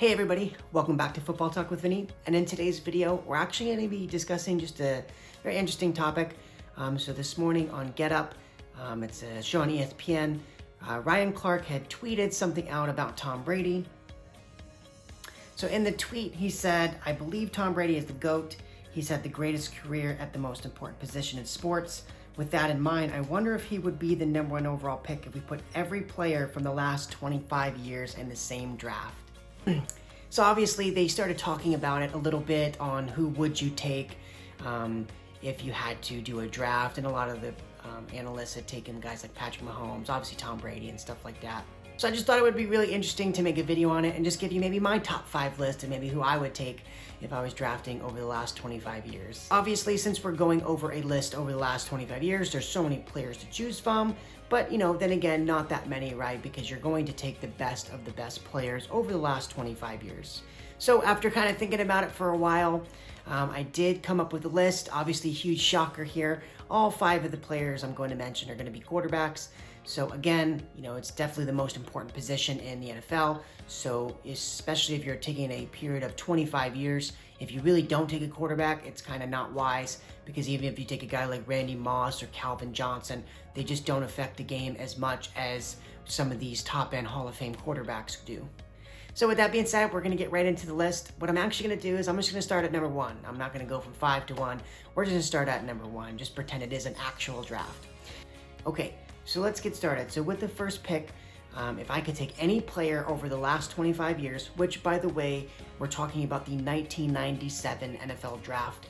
Hey everybody, welcome back to Football Talk with Vinny. And in today's video, we're actually going to be discussing just a very interesting topic. So this morning on Get Up, it's a show on ESPN, Ryan Clark had tweeted something out about Tom Brady. So in the tweet, he said, "I believe Tom Brady is the GOAT. He's had the greatest career at the most important position in sports. With that in mind, I wonder if he would be the #1 overall pick if we put every player from the last 25 years in the same draft." So obviously they started talking about it a little bit on who would you take if you had to do a draft, and a lot of the analysts had taken guys like Patrick Mahomes, obviously Tom Brady and stuff like that. So I just thought it would be really interesting to make a video on it and just give you maybe my top 5 list and maybe who I would take if I was drafting over the last 25 years. Obviously, since we're going over a list over the last 25 years, there's so many players to choose from, but then again, not that many, right? Because you're going to take the best of the best players over the last 25 years. So after kind of thinking about it for a while, I did come up with a list. Obviously, huge shocker here. All 5 of the players I'm going to mention are going to be quarterbacks. So again, it's definitely the most important position in the NFL. So especially if you're taking a period of 25 years, if you really don't take a quarterback, it's kind of not wise, because even if you take a guy like Randy Moss or Calvin Johnson, they just don't affect the game as much as some of these top-end Hall of Fame quarterbacks do. So with that being said, we're going to get right into the list. What I'm actually going to do is I'm just going to start at #1. I'm not going to go from 5 to 1. We're just going to start at #1. Just pretend it is an actual draft. Okay, so let's get started. So with the first pick, if I could take any player over the last 25 years, which by the way, we're talking about the 1997 NFL draft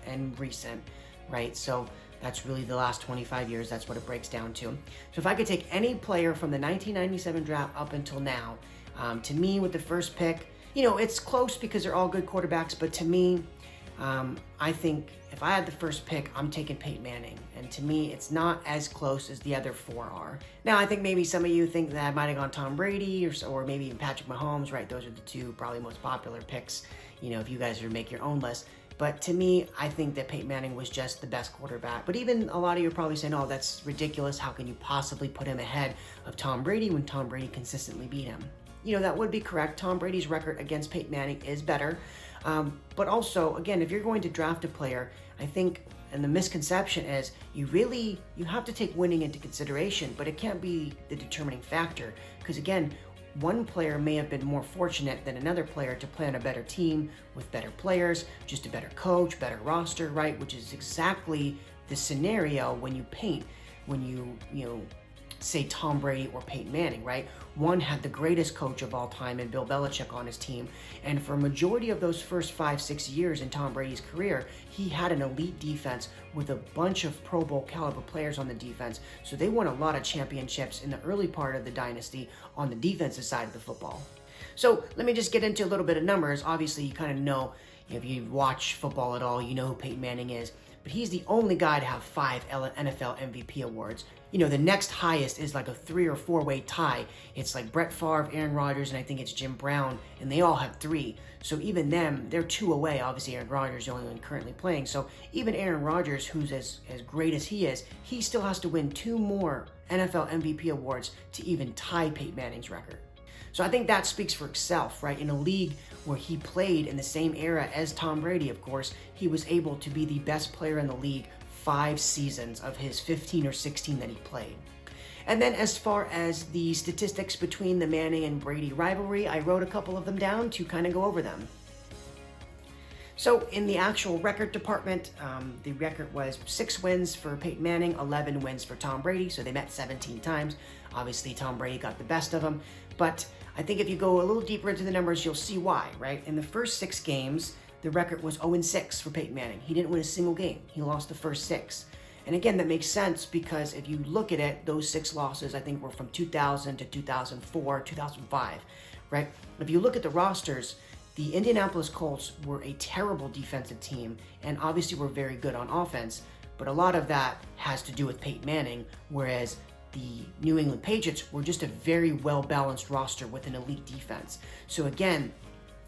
and recent, right? So that's really the last 25 years. That's what it breaks down to. So if I could take any player from the 1997 draft up until now, to me, with the first pick, it's close because they're all good quarterbacks, but to me, I think if I had the first pick, I'm taking Peyton Manning. And to me, it's not as close as the other 4 are. Now, I think maybe some of you think that I might have gone Tom Brady or maybe even Patrick Mahomes, right? Those are the 2 probably most popular picks, if you guys were to make your own list. But to me, I think that Peyton Manning was just the best quarterback. But even a lot of you are probably saying, oh, that's ridiculous. How can you possibly put him ahead of Tom Brady when Tom Brady consistently beat him? That would be correct. Tom Brady's record against Peyton Manning is better. But also, again, if you're going to draft a player, I think, and the misconception is, you have to take winning into consideration, but it can't be the determining factor. Because again, one player may have been more fortunate than another player to play on a better team with better players, just a better coach, better roster, right? Which is exactly the scenario when you say Tom Brady or Peyton Manning, right? One had the greatest coach of all time in Bill Belichick on his team, and for a majority of those first 5-6 years in Tom Brady's career, he had an elite defense with a bunch of Pro Bowl caliber players on the defense, so they won a lot of championships in the early part of the dynasty on the defensive side of the football. So let me just get into a little bit of numbers. Obviously, you kind of know, if you watch football at all, you know who Peyton Manning is. But he's the only guy to have 5 NFL MVP awards. The next highest is like a 3 or 4-way tie. It's like Brett Favre, Aaron Rodgers, and I think it's Jim Brown, and they all have 3. So even them, they're 2 away. Obviously, Aaron Rodgers is the only one currently playing. So even Aaron Rodgers, who's as great as he is, he still has to win 2 more NFL MVP awards to even tie Peyton Manning's record. So I think that speaks for itself, right? In a league where he played in the same era as Tom Brady, of course, he was able to be the best player in the league 5 seasons of his 15 or 16 that he played. And then as far as the statistics between the Manning and Brady rivalry, I wrote a couple of them down to kind of go over them. So in the actual record department, the record was 6 wins for Peyton Manning, 11 wins for Tom Brady, so they met 17 times. Obviously, Tom Brady got the best of them, but I think if you go a little deeper into the numbers, you'll see why, right? In the first 6 games, the record was 0-6 for Peyton Manning. He didn't win a single game. He lost the first 6. And again, that makes sense because if you look at it, those 6 losses, I think, were from 2000 to 2004, 2005, right? If you look at the rosters, the Indianapolis Colts were a terrible defensive team and obviously were very good on offense, but a lot of that has to do with Peyton Manning, whereas the New England Patriots were just a very well-balanced roster with an elite defense. So again,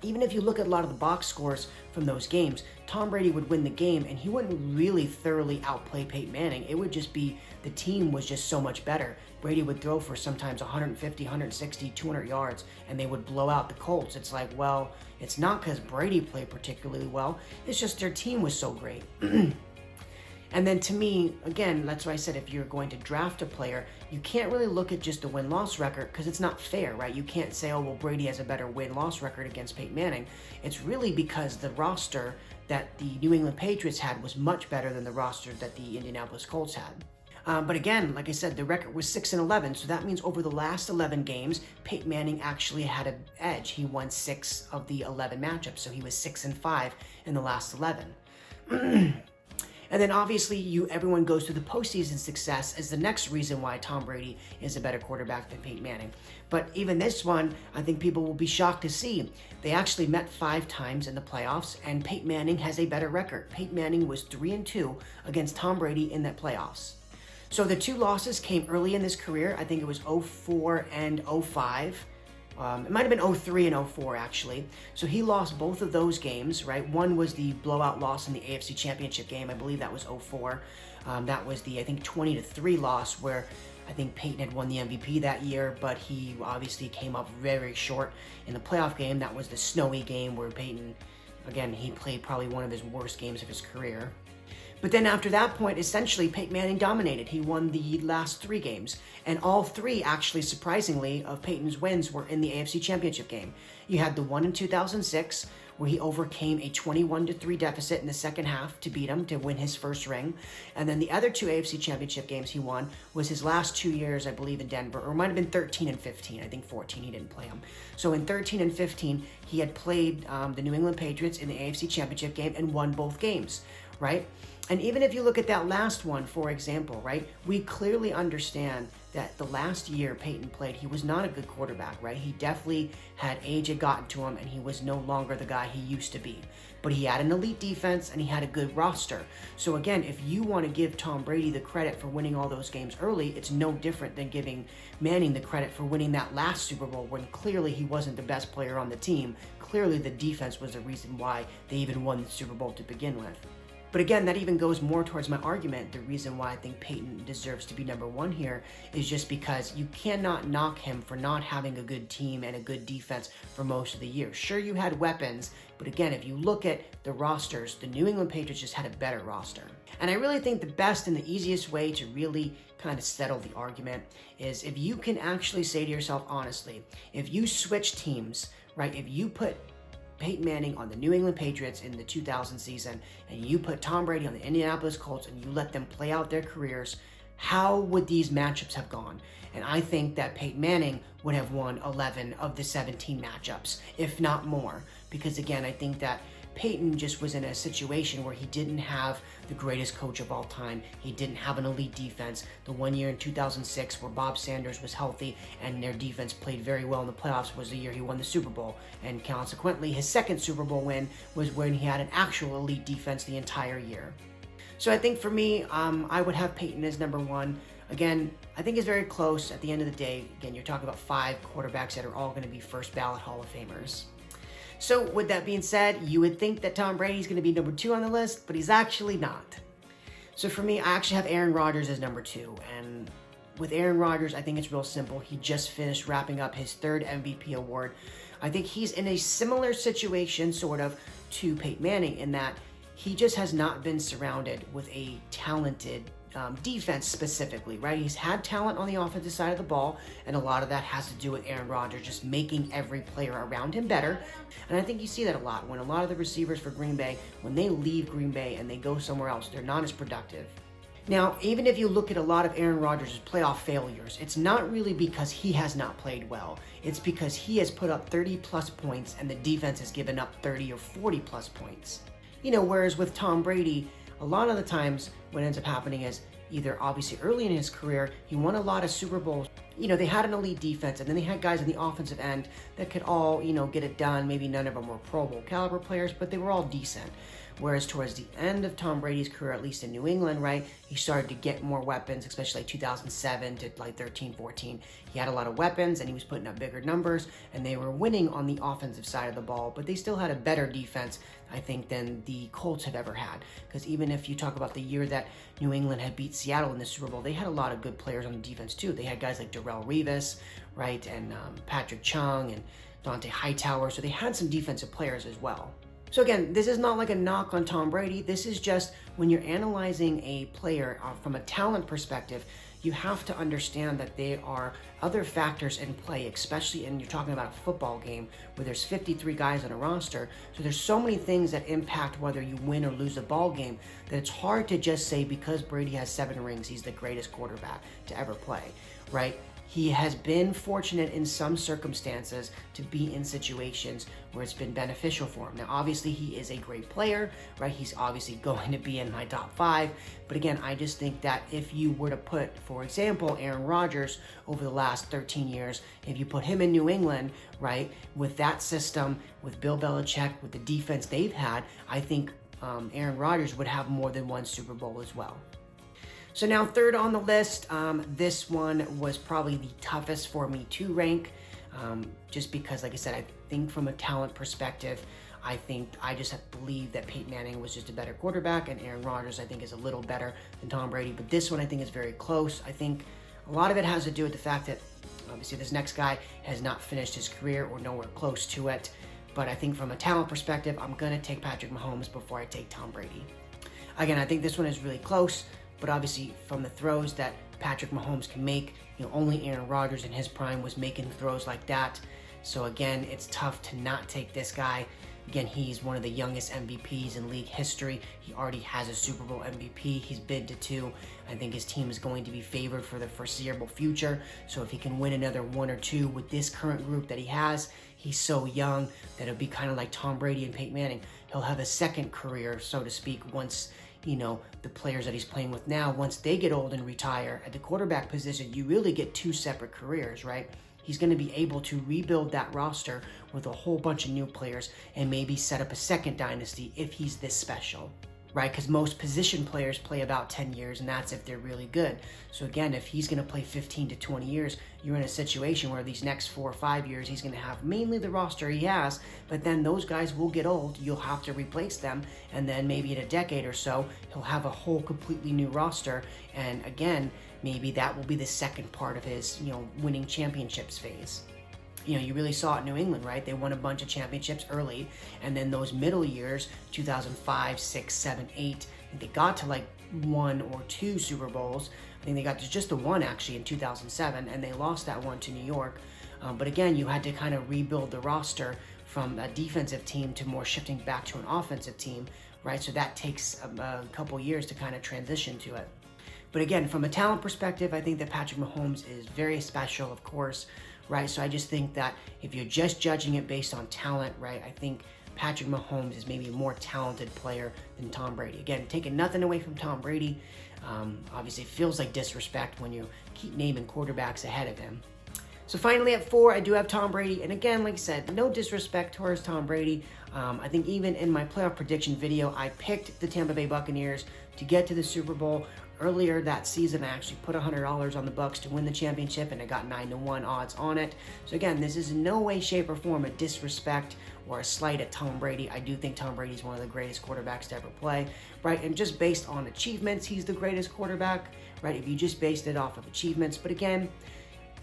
even if you look at a lot of the box scores from those games, Tom Brady would win the game and he wouldn't really thoroughly outplay Peyton Manning. It would just be the team was just so much better. Brady would throw for sometimes 150, 160, 200 yards, and they would blow out the Colts. It's like, well, it's not because Brady played particularly well. It's just their team was so great. And then to me, again, that's why I said if you're going to draft a player, you can't really look at just the win-loss record because it's not fair, right? You can't say, oh, well, Brady has a better win-loss record against Peyton Manning. It's really because the roster that the New England Patriots had was much better than the roster that the Indianapolis Colts had. But again, like I said, the record was 6-11, so that means over the last 11 games, Peyton Manning actually had an edge. He won 6 of the 11 matchups, so he was 6-5 in the last 11. And then obviously everyone goes through the postseason success as the next reason why Tom Brady is a better quarterback than Peyton Manning. But even this one, I think people will be shocked to see. They actually met 5 times in the playoffs, and Peyton Manning has a better record. Peyton Manning was 3-2 against Tom Brady in that playoffs. So the 2 losses came early in his career. I think it was 04 and 05. It might have been 03 and 04, actually. So he lost both of those games, right? One was the blowout loss in the AFC Championship game. I believe that was 04. That was the, I think, 20-3 loss where I think Peyton had won the MVP that year, but he obviously came up very short in the playoff game. That was the snowy game where Peyton, again, he played probably one of his worst games of his career. But then after that point, essentially, Peyton Manning dominated. He won the last 3 games. And all 3, actually, surprisingly, of Peyton's wins were in the AFC Championship game. You had the one in 2006, where he overcame a 21-3 deficit in the second half to beat him, to win his first ring. And then the other 2 AFC Championship games he won was his last 2 years, I believe, in Denver. Or it might have been 13 and 15. I think 14, he didn't play them. So in 13 and 15, he had played the New England Patriots in the AFC Championship game and won both games, right? And even if you look at that last one, for example, right, we clearly understand that the last year Peyton played, he was not a good quarterback, right? He definitely had age had gotten to him, and he was no longer the guy he used to be. But he had an elite defense, and he had a good roster. So again, if you want to give Tom Brady the credit for winning all those games early, it's no different than giving Manning the credit for winning that last Super Bowl when clearly he wasn't the best player on the team. Clearly the defense was the reason why they even won the Super Bowl to begin with. But again, that even goes more towards my argument. The reason why I think Peyton deserves to be number 1 here is just because you cannot knock him for not having a good team and a good defense for most of the year. Sure, you had weapons, but again, if you look at the rosters, the New England Patriots just had a better roster. And I really think the best and the easiest way to really kind of settle the argument is if you can actually say to yourself honestly, if you switch teams, right, if you put Peyton Manning on the New England Patriots in the 2000 season, and you put Tom Brady on the Indianapolis Colts, and you let them play out their careers, how would these matchups have gone? And I think that Peyton Manning would have won 11 of the 17 matchups, if not more. Because again, I think that Peyton just was in a situation where he didn't have the greatest coach of all time. He didn't have an elite defense. The one year in 2006 where Bob Sanders was healthy and their defense played very well in the playoffs was the year he won the Super Bowl. And consequently, his second Super Bowl win was when he had an actual elite defense the entire year. So I think for me, I would have Peyton as number 1. Again, I think it's very close at the end of the day. Again, you're talking about 5 quarterbacks that are all going to be first ballot Hall of Famers. So with that being said, you would think that Tom Brady's going to be number 2 on the list, but he's actually not. So for me, I actually have Aaron Rodgers as number 2. And with Aaron Rodgers, I think it's real simple. He just finished wrapping up his 3rd MVP award. I think he's in a similar situation, sort of, to Peyton Manning in that he just has not been surrounded with a talented defense specifically, right? He's had talent on the offensive side of the ball, and a lot of that has to do with Aaron Rodgers just making every player around him better. And I think you see that a lot when a lot of the receivers for Green Bay, when they leave Green Bay and they go somewhere else, they're not as productive. Now, even if you look at a lot of Aaron Rodgers' playoff failures, it's not really because he has not played well. It's because he has put up 30-plus points and the defense has given up 30 or 40-plus points. You know, whereas with Tom Brady, a lot of the times what ends up happening is either obviously early in his career, he won a lot of Super Bowls. You know, they had an elite defense, and then they had guys on the offensive end that could all, you know, get it done. Maybe none of them were Pro Bowl caliber players, but they were all decent. Whereas towards the end of Tom Brady's career, at least in New England, right, he started to get more weapons, especially like 2007 to like 13, 14. He had a lot of weapons and he was putting up bigger numbers, and they were winning on the offensive side of the ball, but they still had a better defense, I think, than the Colts have ever had. Because even if you talk about the year that New England had beat Seattle in the Super Bowl, they had a lot of good players on the defense too. They had guys like Darrelle Revis, right, and Patrick Chung and Dante Hightower, so they had some defensive players as well. So again, this is not like a knock on Tom Brady. This is just when you're analyzing a player from a talent perspective, you have to understand that there are other factors in play, especially in you're talking about a football game where there's 53 guys on a roster. So there's so many things that impact whether you win or lose a ball game that it's hard to just say because Brady has 7 rings, he's the greatest quarterback to ever play, right? He has been fortunate in some circumstances to be in situations where it's been beneficial for him. Now, obviously, he is a great player, right? He's obviously going to be in my top 5. But again, I just think that if you were to put, for example, Aaron Rodgers over the last 13 years, if you put him in New England, right, with that system, with Bill Belichick, with the defense they've had, I think Aaron Rodgers would have more than one Super Bowl as well. So now third on the list, this one was probably the toughest for me to rank, just because, like I said, I think from a talent perspective, I just believe that Peyton Manning was just a better quarterback, and Aaron Rodgers, I think, is a little better than Tom Brady. But this one, I think, is very close. I think a lot of it has to do with the fact that, obviously, this next guy has not finished his career or nowhere close to it. But I think from a talent perspective, I'm going to take Patrick Mahomes before I take Tom Brady. Again, I think this one is really close. But obviously, from the throws that Patrick Mahomes can make, only Aaron Rodgers in his prime was making throws like that. So again, it's tough to not take this guy. Again, he's one of the youngest MVPs in league history. He already has a Super Bowl MVP. He's been to 2. I think his team is going to be favored for the foreseeable future. So if he can win another 1 or 2 with this current group that he has, he's so young that it'll be kind of like Tom Brady and Peyton Manning. He'll have a second career, so to speak, once the players that he's playing with now, once they get old and retire at the quarterback position, you really get 2 separate careers, right? He's going to be able to rebuild that roster with a whole bunch of new players and maybe set up a second dynasty if he's this special, right? Because most position players play about 10 years, and that's if they're really good. So again, if he's going to play 15 to 20 years, you're in a situation where these next 4 or 5 years, he's going to have mainly the roster he has, but then those guys will get old. You'll have to replace them. And then maybe in a decade or so, he'll have a whole completely new roster. And again, maybe that will be the second part of his, winning championships phase. You really saw it in New England, right? They won a bunch of championships early, and then those middle years, 2005, 6, 7, 8, they got to like 1 or 2 Super Bowls. I think they got to just the 1 actually in 2007, and they lost that one to New York. But again, you had to kind of rebuild the roster from a defensive team to more shifting back to an offensive team, right? So that takes a couple years to kind of transition to it. But again, from a talent perspective, I think that Patrick Mahomes is very special, of course, right? So I just think that if you're just judging it based on talent, right, I think Patrick Mahomes is maybe a more talented player than Tom Brady. Again, taking nothing away from Tom Brady. Obviously, it feels like disrespect when you keep naming quarterbacks ahead of him. So finally at 4, I do have Tom Brady. And again, like I said, no disrespect towards Tom Brady. I think even in my playoff prediction video, I picked the Tampa Bay Buccaneers to get to the Super Bowl. Earlier that season, I actually put $100 on the Bucs to win the championship, and I got 9-1 odds on it. So again, this is in no way, shape, or form a disrespect or a slight at Tom Brady. I do think Tom Brady is one of the greatest quarterbacks to ever play, right? And just based on achievements, he's the greatest quarterback, right? If you just based it off of achievements. But again,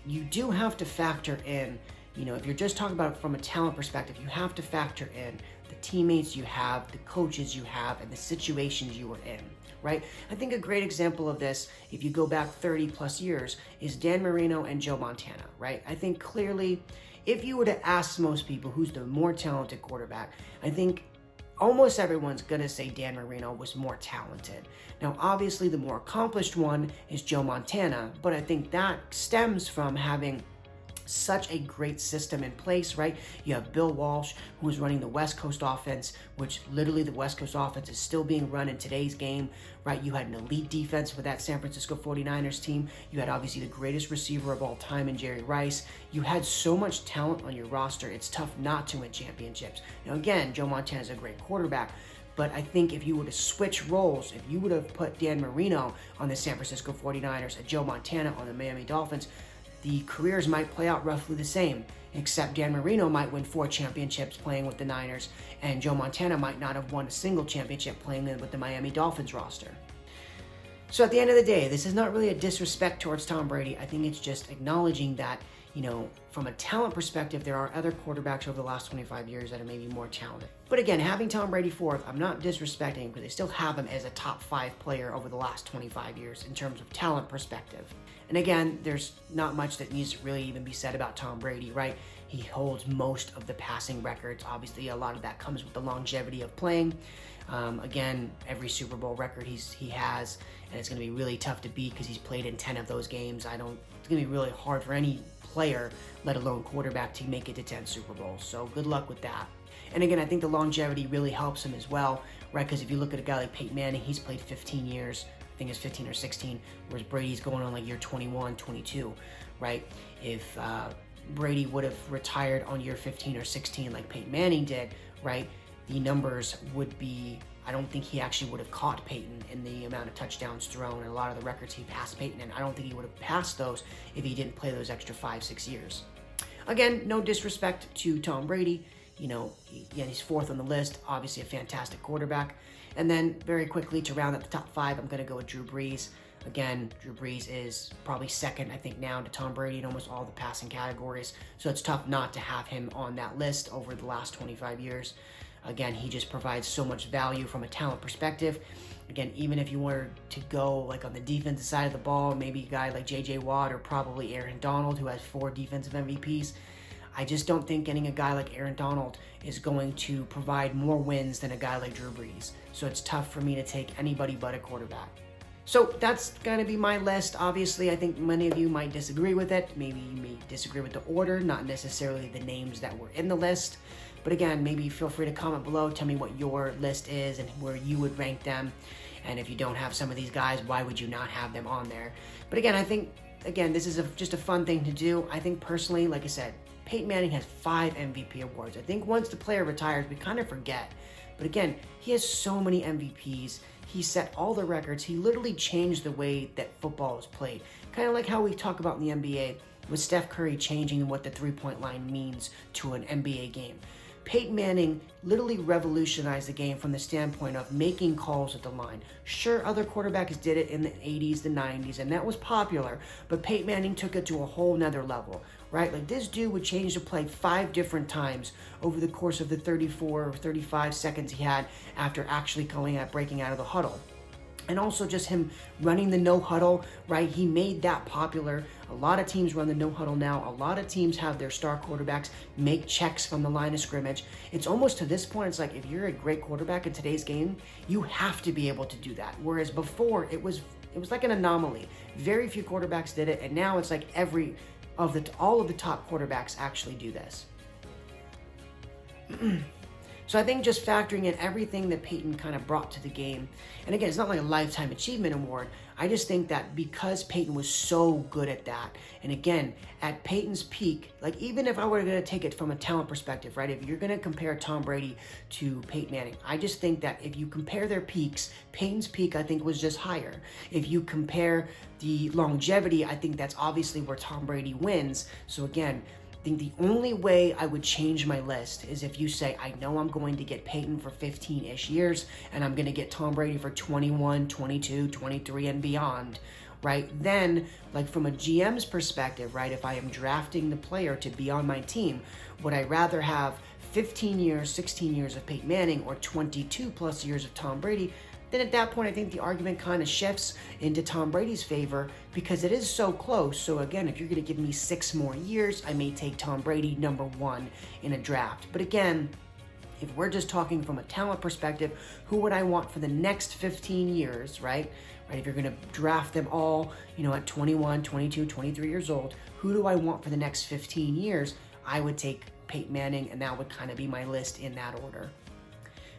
you do have to factor in, if you're just talking about it from a talent perspective, you have to factor in the teammates you have, the coaches you have, and the situations you were in, right? I think a great example of this, if you go back 30 plus years, is Dan Marino and Joe Montana, right? I think clearly, if you were to ask most people who's the more talented quarterback, I think almost everyone's going to say Dan Marino was more talented. Now, obviously, the more accomplished one is Joe Montana, but I think that stems from having such a great system in place, right? You have Bill Walsh, who was running the West Coast offense, which literally the West Coast offense is still being run in today's game, right? You had an elite defense for that San Francisco 49ers team. You had obviously the greatest receiver of all time in Jerry Rice. You had so much talent on your roster, it's tough not to win championships. Now again, Joe Montana is a great quarterback, But I think if you were to switch roles, if you would have put Dan Marino on the San Francisco 49ers and Joe Montana on the Miami Dolphins, the careers might play out roughly the same, except Dan Marino might win 4 championships playing with the Niners, and Joe Montana might not have won a single championship playing with the Miami Dolphins roster. So at the end of the day, this is not really a disrespect towards Tom Brady. I think it's just acknowledging that, from a talent perspective, there are other quarterbacks over the last 25 years that are maybe more talented. But again, having Tom Brady fourth, I'm not disrespecting him because they still have him as a top 5 player over the last 25 years in terms of talent perspective. And again, there's not much that needs to really even be said about Tom Brady, right? He holds most of the passing records. Obviously, a lot of that comes with the longevity of playing. Again, every Super Bowl record he has, and it's going to be really tough to beat because he's played in 10 of those games. It's going to be really hard for any player, let alone quarterback, to make it to 10 Super Bowls. So good luck with that. And again, I think the longevity really helps him as well, right? Because if you look at a guy like Peyton Manning, he's played 15 years. I think it's 15 or 16, whereas Brady's going on like year 21, 22, right? If Brady would have retired on year 15 or 16 like Peyton Manning did, right, the numbers would be, I don't think he actually would have caught Peyton in the amount of touchdowns thrown and a lot of the records he passed Peyton, and I don't think he would have passed those if he didn't play those extra 5-6 years. Again, no disrespect to Tom Brady. He's fourth on the list, obviously a fantastic quarterback. And then very quickly to round up the top 5, I'm going to go with Drew Brees. Again, Drew Brees is probably second, I think, now to Tom Brady in almost all the passing categories. So it's tough not to have him on that list over the last 25 years. Again, he just provides so much value from a talent perspective. Again, even if you were to go like on the defensive side of the ball, maybe a guy like J.J. Watt or probably Aaron Donald, who has 4 defensive MVPs, I just don't think getting a guy like Aaron Donald is going to provide more wins than a guy like Drew Brees. So it's tough for me to take anybody but a quarterback. So that's going to be my list. Obviously, I think many of you might disagree with it. Maybe you may disagree with the order, not necessarily the names that were in the list. But again, maybe feel free to comment below. Tell me what your list is and where you would rank them. And if you don't have some of these guys, why would you not have them on there? But again, I think, this is just a fun thing to do. I think personally, like I said, Peyton Manning has 5 MVP awards. I think once the player retires, we kind of forget. But again, he has so many MVPs. He set all the records. He literally changed the way that football is played. Kind of like how we talk about in the NBA with Steph Curry changing what the three-point line means to an NBA game. Peyton Manning literally revolutionized the game from the standpoint of making calls at the line. Sure, other quarterbacks did it in the 80s, the 90s, and that was popular, but Peyton Manning took it to a whole nother level, right? Like this dude would change the play 5 different times over the course of the 34 or 35 seconds he had after actually breaking out of the huddle. And also just him running the no huddle, right? He made that popular. A lot of teams run the no huddle now. A lot of teams have their star quarterbacks make checks from the line of scrimmage. It's almost to this point, it's like if you're a great quarterback in today's game, you have to be able to do that. Whereas before, it was like an anomaly. Very few quarterbacks did it, and now it's like all of the top quarterbacks actually do this. So I think just factoring in everything that Peyton kind of brought to the game, and again, it's not like a lifetime achievement award. I just think that because Peyton was so good at that, and again, at Peyton's peak, like even if I were going to take it from a talent perspective, right? If you're going to compare Tom Brady to Peyton Manning, I just think that if you compare their peaks, Peyton's peak, I think, was just higher. If you compare the longevity, I think that's obviously where Tom Brady wins. So again, I think the only way I would change my list is if you say, I know I'm going to get Peyton for 15-ish years, and I'm going to get Tom Brady for 21, 22, 23, and beyond, right? Then, like from a GM's perspective, right, if I am drafting the player to be on my team, would I rather have 15 years, 16 years of Peyton Manning or 22 plus years of Tom Brady? Then at that point, I think the argument kind of shifts into Tom Brady's favor because it is so close. So again, if you're going to give me 6 more years, I may take Tom Brady number 1 in a draft. But again, if we're just talking from a talent perspective, who would I want for the next 15 years, right? If you're going to draft them all, at 21, 22, 23 years old, who do I want for the next 15 years? I would take Peyton Manning, and that would kind of be my list in that order.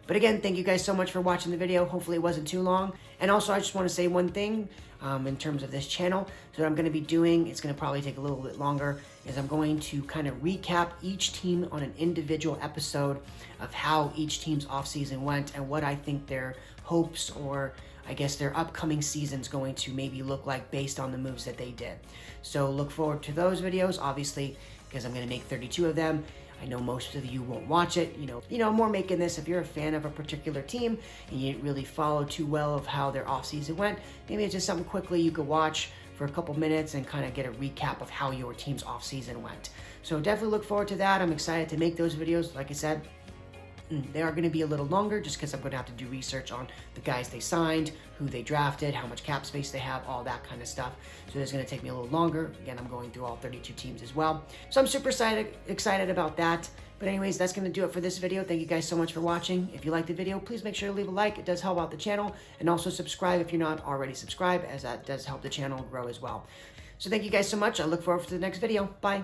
But again, thank you guys so much for watching the video. Hopefully it wasn't too long. And also, I just want to say one thing in terms of this channel. So what I'm going to be doing, it's going to probably take a little bit longer, is I'm going to kind of recap each team on an individual episode of how each team's offseason went and what I think their hopes, or I guess their upcoming season's going to maybe look like based on the moves that they did. So look forward to those videos, obviously, because I'm going to make 32 of them. I know most of you won't watch it. I'm more making this if you're a fan of a particular team and you didn't really follow too well of how their offseason went. Maybe it's just something quickly you could watch for a couple minutes and kind of get a recap of how your team's offseason went. So definitely look forward to that. I'm excited to make those videos. Like I said, they are going to be a little longer just because I'm going to have to do research on the guys they signed, who they drafted, how much cap space they have, all that kind of stuff. So it's going to take me a little longer. Again, I'm going through all 32 teams as well. So I'm super excited about that. But anyways, that's going to do it for this video. Thank you guys so much for watching. If you liked the video, please make sure to leave a like. It does help out the channel. And also subscribe if you're not already subscribed, as that does help the channel grow as well. So thank you guys so much. I look forward to the next video. Bye.